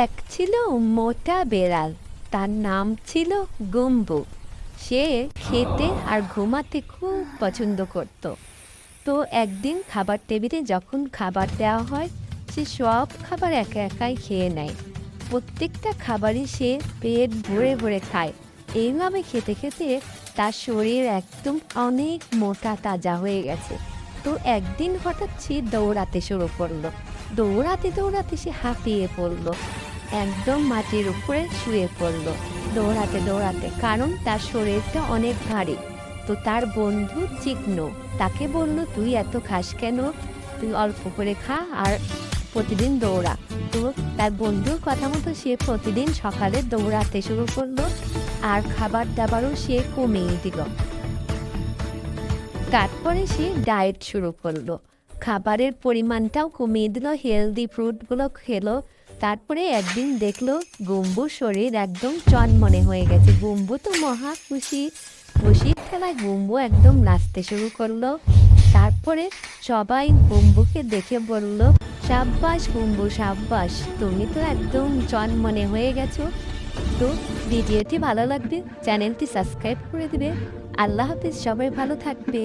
এক ছিল মোটা বেড়াল, তার নাম ছিল গুম্বু। সে খেতে আর ঘুমাতে খুব পছন্দ করত। তো একদিন খাবার টেবিলে যখন খাবার দেওয়া হয়, সে সব খাবার একা একাই খেয়ে নেয়। প্রত্যেকটা খাবারই সে পেট ভরে ভরে খায়। এইভাবে খেতে খেতে তার শরীর একদম অনেক মোটা তাজা হয়ে গেছে। তো একদিন হঠাৎ সে দৌড়াতে শুরু করলো। দৌড়াতে দৌড়াতে সে হাঁপিয়ে পড়লো, একদম মাটির উপরে শুয়ে পড়লো দৌড়াতে দৌড়াতে, কারণ তার শরীরটা অনেক ভারী। তো তার বন্ধু চিকনো তাকে বলল, তুই এত খাস কেন, তুই অল্প করে খা আর প্রতিদিন দৌড়া। তো তার বন্ধুর কথা মতো সে প্রতিদিন সকালে দৌড়াতে শুরু করলো, আর খাবার দাবারও সে কমিয়ে দিল। তারপরে সে ডায়েট শুরু করলো, খাবারের পরিমাণটাও কমিয়ে দিল, হেলদি ফ্রুটগুলো খেলো। তারপরে একদিন দেখলো গুম্বুর শরীর একদম চনমনে হয়ে গেছে। গুম্বু তো মহা খুশি, খুশির ঠেলায় গুম্বু একদম নাচতে শুরু করলো। তারপরে সবাই গুম্বুকে দেখে বলল, সাব্বাস গুম্বু সাব্বাস, তুমি তো একদম চনমনে হয়ে গেছো। তো ভিডিওটি ভালো লাগবে চ্যানেলটি সাবস্ক্রাইব করে দিবে। আল্লাহ হাফিজ, সবাই ভালো থাকবে।